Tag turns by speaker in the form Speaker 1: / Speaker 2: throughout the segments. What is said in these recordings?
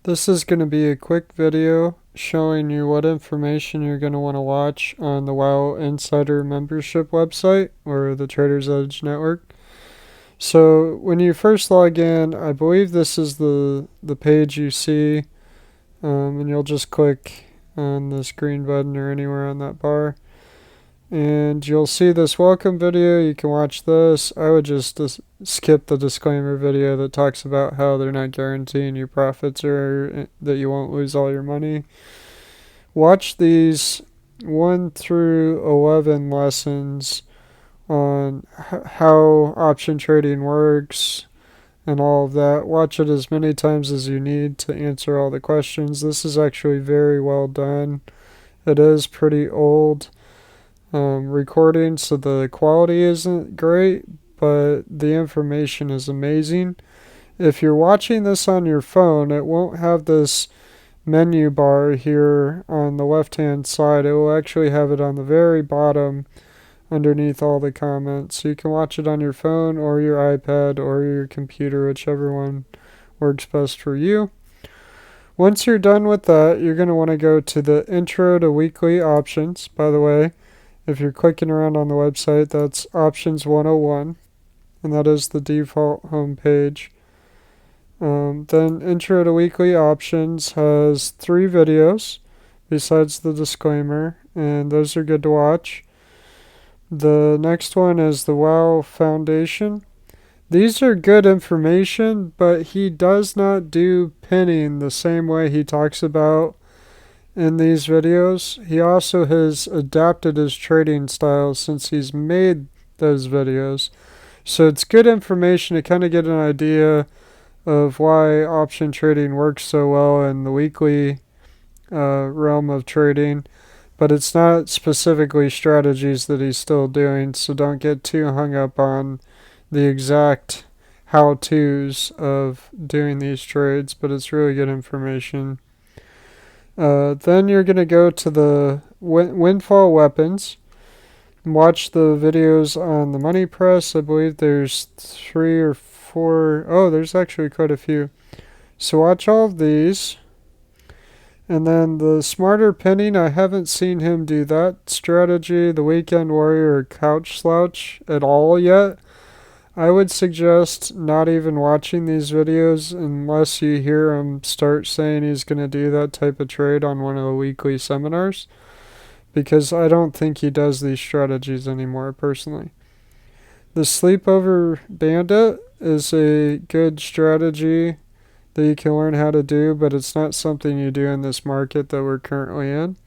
Speaker 1: This is going to be a quick video showing you what information you're going to want to watch on the WoW Insider membership website or the Trader's Edge network. So when you first log in, I believe this is the page you see, and you'll just click on this green button or anywhere on that bar. And you'll see this welcome video. You can watch this. I would just skip the disclaimer video that talks about how they're not guaranteeing you profits or that you won't lose all your money. Watch these 1 through 11 lessons on how option trading works and all of that. Watch it as many times as you need to answer all the questions. This is actually very well done. It is pretty old recording, so the quality isn't great, but the information is amazing. If you're watching this on your phone, it won't have this menu bar here on the left hand side. It will actually have it on the very bottom underneath all the comments. So you can watch it on your phone or your iPad or your computer, whichever one works best for you. Once you're done with that, you're going to want to go to the Intro to Weekly Options. By the way, if you're clicking around on the website, that's Options 101, and that is the default home page. Then Intro to Weekly Options has 3 videos besides the disclaimer, and those are good to watch. The next one is the WoW Foundation. These are good information, but he does not do pinning the same way he talks about in these videos. He also has adapted his trading style since he's made those videos. So it's good information to kind of get an idea of why option trading works so well in the weekly realm of trading. But it's not specifically strategies that he's still doing, so don't get too hung up on the exact how-tos of doing these trades, but it's really good information. Then you're going to go to the Windfall Weapons and watch the videos on the Money Press. I believe there's 3 or 4. Oh, there's actually quite a few. So watch all of these. And then the Smarter Penning, I haven't seen him do that strategy, the Weekend Warrior or Couch Slouch at all yet. I would suggest not even watching these videos unless you hear him start saying he's going to do that type of trade on one of the weekly seminars, because I don't think he does these strategies anymore personally. The Sleepover Bandit is a good strategy that you can learn how to do, but it's not something you do in this market that we're currently in.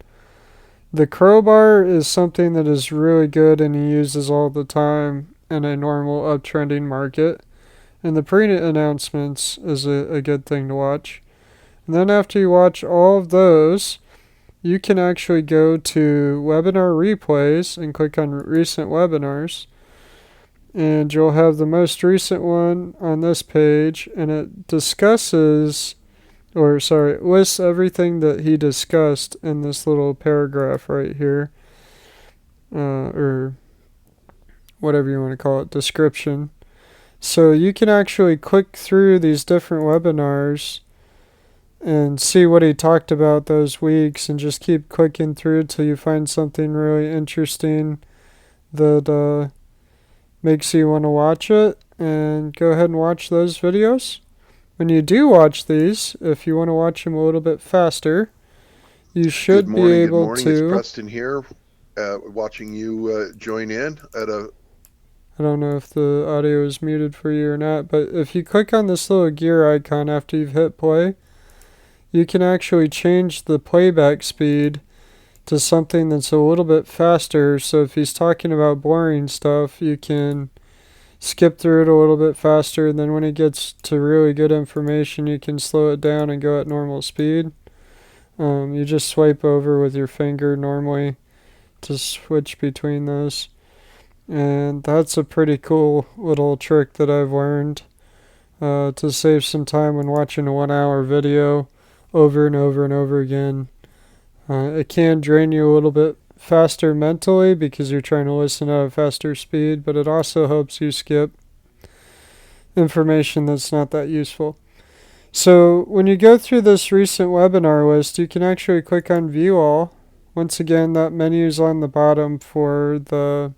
Speaker 1: The Crowbar is something that is really good and he uses all the time in a normal uptrending market. And the pre-announcements is a good thing to watch. And then after you watch all of those, you can actually go to webinar replays and click on recent webinars. And you'll have the most recent one on this page, and it lists everything that he discussed in this little paragraph right here, or whatever you want to call it, description. So you can actually click through these different webinars and see what he talked about those weeks and just keep clicking through till you find something really interesting that makes you want to watch it, and go ahead and watch those videos. When you do watch these, if you want to watch them a little bit faster, you should be able
Speaker 2: Good morning. It's
Speaker 1: to.
Speaker 2: Preston here, watching you join in at a.
Speaker 1: I don't know if the audio is muted for you or not, but if you click on this little gear icon after you've hit play, you can actually change the playback speed to something that's a little bit faster. So if he's talking about boring stuff, you can skip through it a little bit faster. And then when it gets to really good information, you can slow it down and go at normal speed. You just swipe over with your finger normally to switch between those. And that's a pretty cool little trick that I've learned to save some time when watching a 1 hour video over and over and over again. It can drain you a little bit faster mentally because you're trying to listen at a faster speed, but it also helps you skip information that's not that useful. So when you go through this recent webinar list, you can actually click on View All. Once again, that menu is on the bottom for the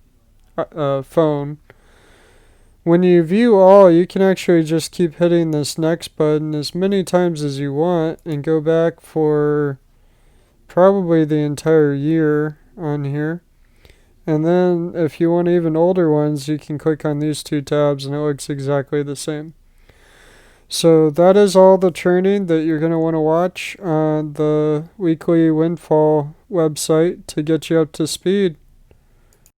Speaker 1: phone. When you view all, you can actually just keep hitting this next button as many times as you want and go back for probably the entire year on here. And then if you want even older ones, you can click on these two tabs and it looks exactly the same. So that is all the training that you're going to want to watch on the Weekly Windfall website to get you up to speed.